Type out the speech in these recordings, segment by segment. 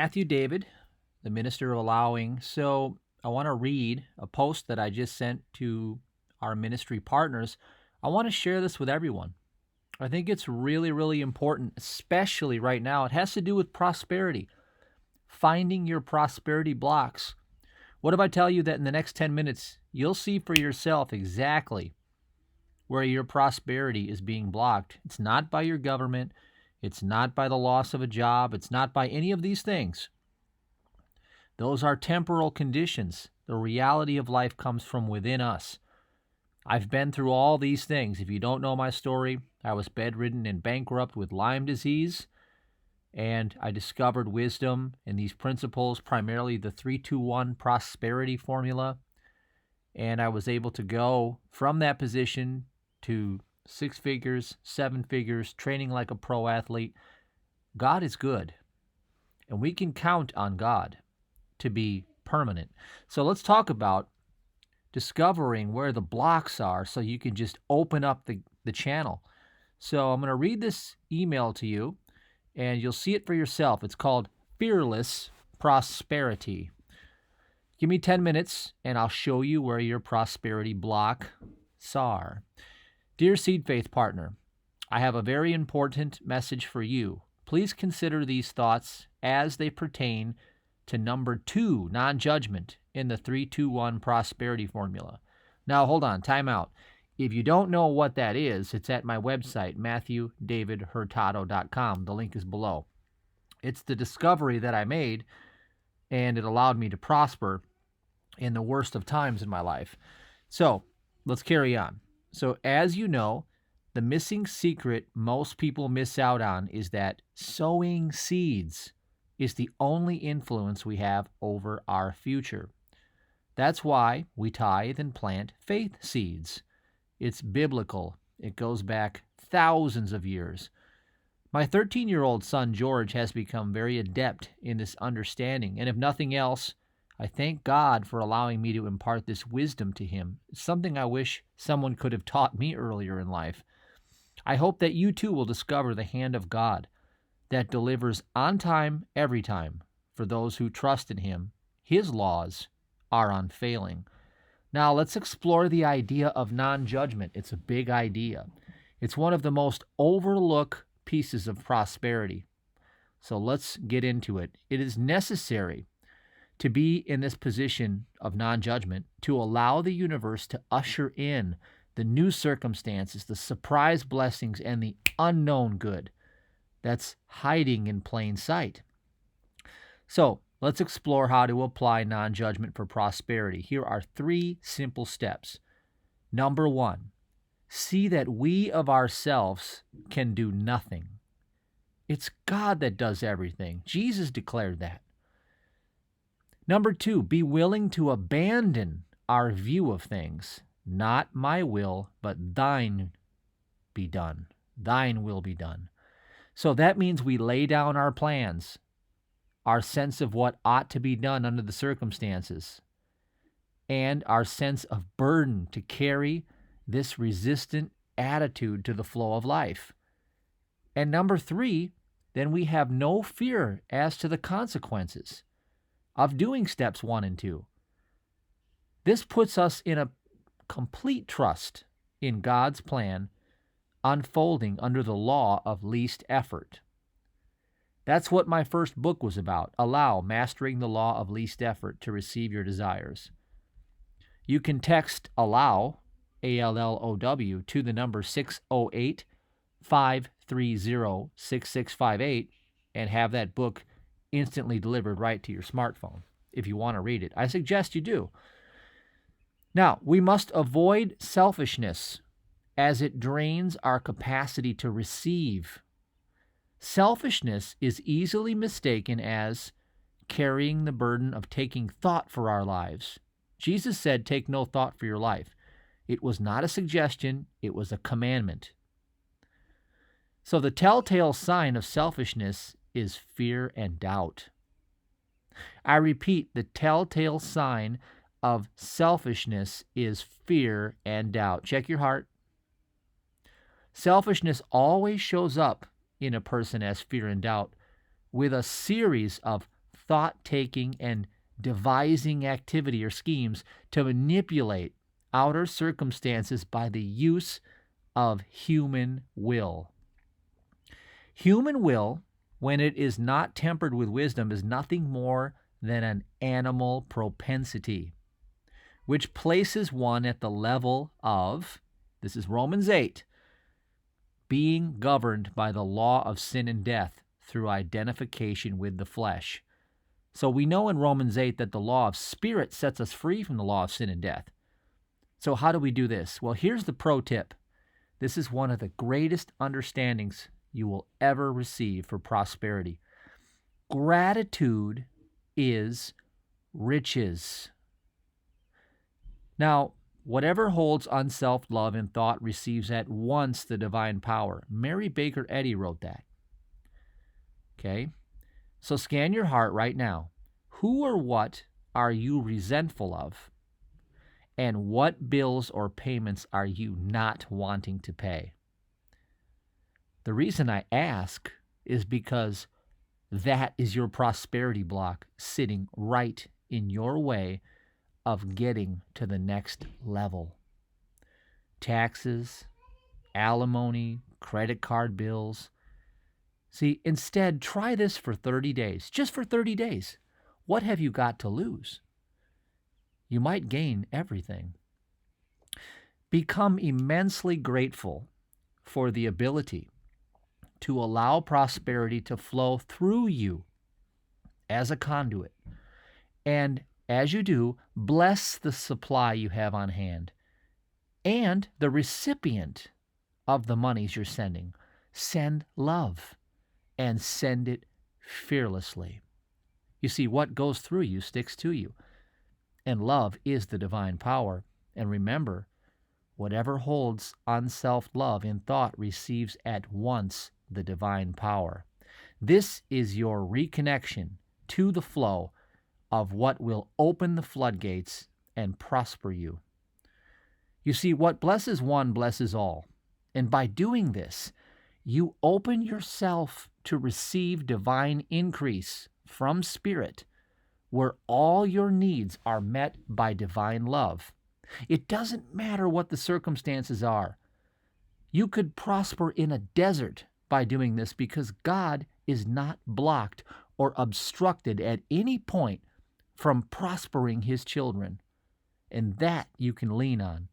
Matthew David, the minister of allowing. So I want to read a post that I just sent to our ministry partners. I want to share this with everyone. I think it's really, really important, especially right now. It has to do with prosperity, finding your prosperity blocks. What if I tell you that in the next 10 minutes, you'll see for yourself exactly where your prosperity is being blocked? It's not by your government. It's not by the loss of a job. It's not by any of these things. Those are temporal conditions. The reality of life comes from within us. I've been through all these things. If you don't know my story, I was bedridden and bankrupt with Lyme disease, and I discovered wisdom in these principles, primarily the 3-2-1 prosperity formula, and I was able to go from that position to 6 figures, 7 figures, training like a pro athlete. God is good, and we can count on God to be permanent. So let's talk about discovering where the blocks are so you can just open up the channel. So I'm going to read this email to you, and you'll see it for yourself. It's called Fearless Prosperity. Give me 10 minutes, and I'll show you where your prosperity blocks are. Dear Seed Faith Partner, I have a very important message for you. Please consider these thoughts as they pertain to number 2, non-judgment, in the 3-2-1 prosperity formula. Now, hold on, time out. If you don't know what that is, it's at my website, MatthewDavidHurtado.com. The link is below. It's the discovery that I made, and it allowed me to prosper in the worst of times in my life. So, let's carry on. So, as you know, the missing secret most people miss out on is that sowing seeds is the only influence we have over our future. That's why we tithe and plant faith seeds. It's biblical. It goes back thousands of years. My 13-year-old son, George, has become very adept in this understanding, and if nothing else, I thank God for allowing me to impart this wisdom to him. It's something I wish someone could have taught me earlier in life. I hope that you too will discover the hand of God that delivers on time, every time, for those who trust in him. His laws are unfailing. Now, let's explore the idea of non-judgment. It's a big idea. It's one of the most overlooked pieces of prosperity. So let's get into it. It is necessary to be in this position of non-judgment to allow the universe to usher in the new circumstances, the surprise blessings, and the unknown good that's hiding in plain sight. So let's explore how to apply non-judgment for prosperity. Here are 3 simple steps. Number 1, see that we of ourselves can do nothing. It's God that does everything. Jesus declared that. Number 2, be willing to abandon our view of things. Not my will, but thine be done. Thine will be done. So that means we lay down our plans, our sense of what ought to be done under the circumstances, and our sense of burden to carry this resistant attitude to the flow of life. And number 3, then we have no fear as to the consequences of doing steps 1 and 2. This puts us in a complete trust in God's plan unfolding under the law of least effort. That's what my first book was about. Allow, Mastering the Law of Least Effort to Receive Your Desires. You can text ALLOW, ALLOW, to the number 608-530-6658 and have that book instantly delivered right to your smartphone if you want to read it. I suggest you do. Now, we must avoid selfishness as it drains our capacity to receive. Selfishness is easily mistaken as carrying the burden of taking thought for our lives. Jesus said, take no thought for your life. It was not a suggestion, it was a commandment. So the telltale sign of selfishness is fear and doubt. I repeat, the telltale sign of selfishness is fear and doubt. Check your heart. Selfishness always shows up in a person as fear and doubt with a series of thought-taking and devising activity or schemes to manipulate outer circumstances by the use of human will. Human will, when it is not tempered with wisdom, is nothing more than an animal propensity, which places one at the level of, this is Romans 8, being governed by the law of sin and death through identification with the flesh. So we know in Romans 8 that the law of spirit sets us free from the law of sin and death. So how do we do this? Well, here's the pro tip. This is one of the greatest understandings you will ever receive for prosperity. Gratitude is riches. Now, whatever holds unself love in thought receives at once the divine power. Mary Baker Eddy wrote that. Okay? So scan your heart right now. Who or what are you resentful of? And what bills or payments are you not wanting to pay? The reason I ask is because that is your prosperity block sitting right in your way of getting to the next level. Taxes, alimony, credit card bills. See, instead, try this for 30 days, just for 30 days. What have you got to lose? You might gain everything. Become immensely grateful for the ability to allow prosperity to flow through you as a conduit. And as you do, bless the supply you have on hand and the recipient of the monies you're sending. Send love and send it fearlessly. You see, what goes through you sticks to you. And love is the divine power. And remember, whatever holds unself love in thought receives at once the divine power. This is your reconnection to the flow of what will open the floodgates and prosper you. You see, what blesses one blesses all. And by doing this, you open yourself to receive divine increase from Spirit, where all your needs are met by divine love. It doesn't matter what the circumstances are. You could prosper in a desert by doing this because God is not blocked or obstructed at any point from prospering his children. And that you can lean on.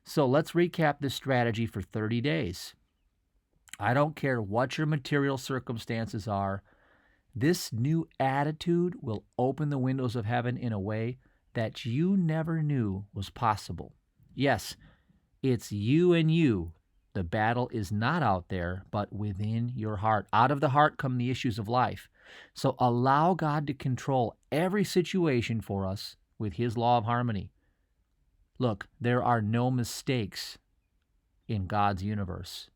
So let's recap this strategy for 30 days. I don't care what your material circumstances are. This new attitude will open the windows of heaven in a way that you never knew was possible. Yes, it's you and you. The battle is not out there, but within your heart. Out of the heart come the issues of life. So allow God to control every situation for us with his law of harmony. Look, there are no mistakes in God's universe.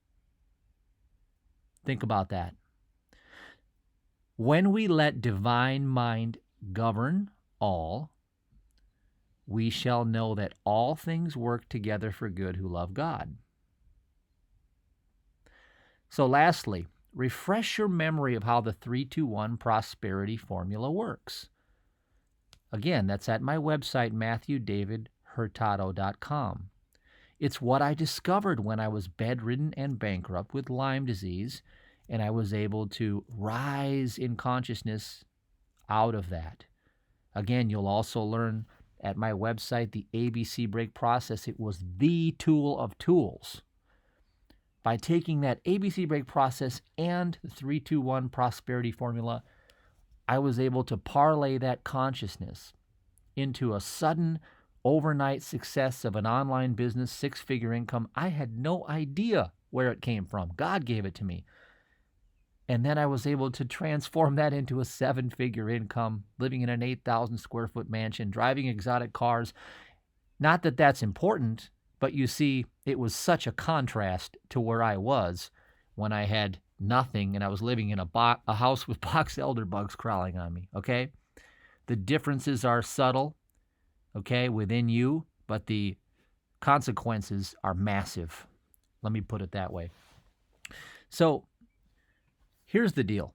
Think about that. When we let divine mind govern all, we shall know that all things work together for good who love God. So lastly, refresh your memory of how the 3-2-1 prosperity formula works. Again, that's at my website, MatthewDavidHurtado.com. It's what I discovered when I was bedridden and bankrupt with Lyme disease, and I was able to rise in consciousness out of that. Again, you'll also learn at my website the ABC Break process. It was the tool of tools. By taking that ABC Break process and the 3-2-1 prosperity formula, I was able to parlay that consciousness into a sudden overnight success of an online business, 6-figure income. I had no idea where it came from. God gave it to me. And then I was able to transform that into a 7-figure income, living in an 8,000 square foot mansion, driving exotic cars. Not that that's important, but you see, it was such a contrast to where I was when I had nothing and I was living in a house with box elder bugs crawling on me, okay? The differences are subtle, okay, within you, but the consequences are massive. Let me put it that way. So here's the deal.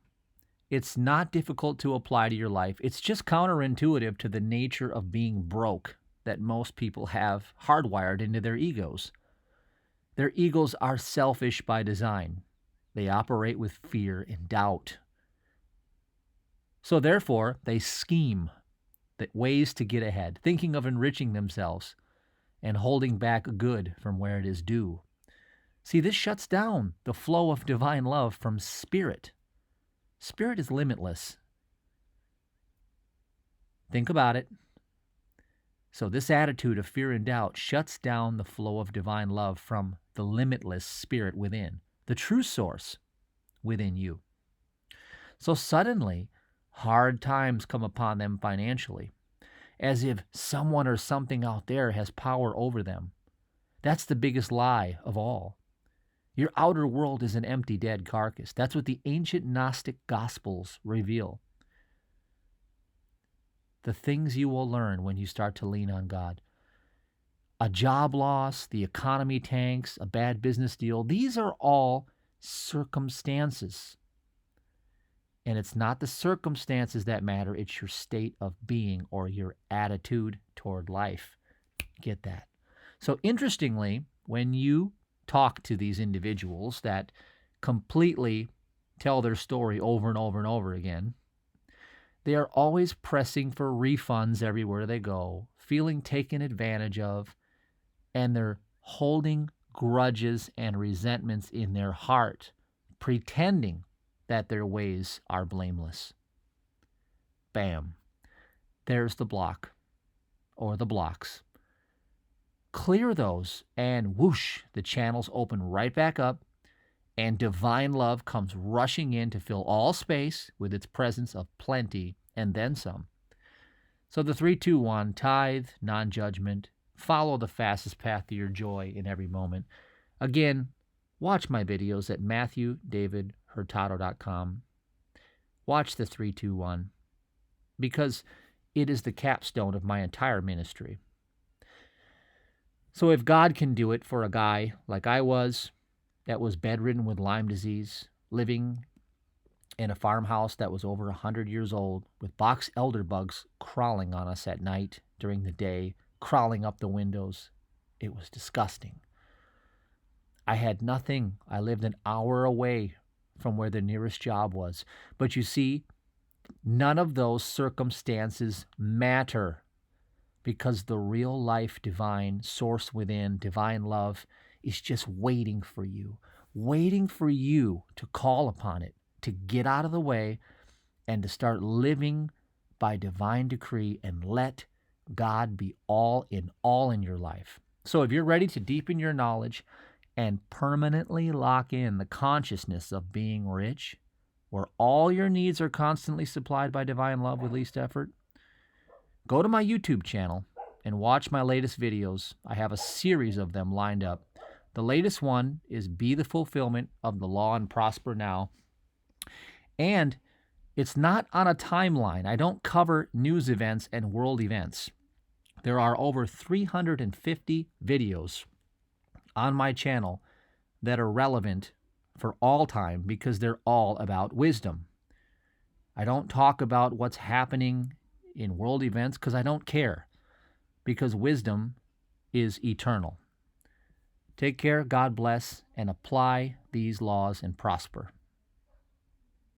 It's not difficult to apply to your life. It's just counterintuitive to the nature of being broke that most people have hardwired into their egos. Their egos are selfish by design. They operate with fear and doubt. So therefore, they scheme ways to get ahead, thinking of enriching themselves and holding back good from where it is due. See, this shuts down the flow of divine love from spirit. Spirit is limitless. Think about it. So this attitude of fear and doubt shuts down the flow of divine love from the limitless spirit within, the true source within you. So suddenly, hard times come upon them financially, as if someone or something out there has power over them. That's the biggest lie of all. Your outer world is an empty, dead carcass. That's what the ancient Gnostic Gospels reveal. The things you will learn when you start to lean on God. A job loss, the economy tanks, a bad business deal, these are all circumstances. And it's not the circumstances that matter, it's your state of being or your attitude toward life. Get that? So interestingly, when you talk to these individuals that completely tell their story over and over and over again, they are always pressing for refunds everywhere they go, feeling taken advantage of, and they're holding grudges and resentments in their heart, pretending that their ways are blameless. Bam. There's the block, or the blocks. Clear those, and whoosh, the channels open right back up, and divine love comes rushing in to fill all space with its presence of plenty and then some. So the 3-2-1, tithe, non-judgment, follow the fastest path to your joy in every moment. Again, watch my videos at MatthewDavidHurtado.com. Watch the 3-2-1 because it is the capstone of my entire ministry. So if God can do it for a guy like I was, that was bedridden with Lyme disease, living in a farmhouse that was over 100 years old, with box elder bugs crawling on us at night, during the day, crawling up the windows. It was disgusting. I had nothing. I lived an hour away from where the nearest job was. But you see, none of those circumstances matter, because the real life divine source within, divine love, is just waiting for you to call upon it, to get out of the way and to start living by divine decree and let God be all in your life. So if you're ready to deepen your knowledge and permanently lock in the consciousness of being rich, where all your needs are constantly supplied by divine love with least effort, go to my YouTube channel and watch my latest videos. I have a series of them lined up. The latest one is Be the Fulfillment of the Law and Prosper Now. And it's not on a timeline. I don't cover news events and world events. There are over 350 videos on my channel that are relevant for all time because they're all about wisdom. I don't talk about what's happening in world events because I don't care, because wisdom is eternal. Take care, God bless, and apply these laws and prosper.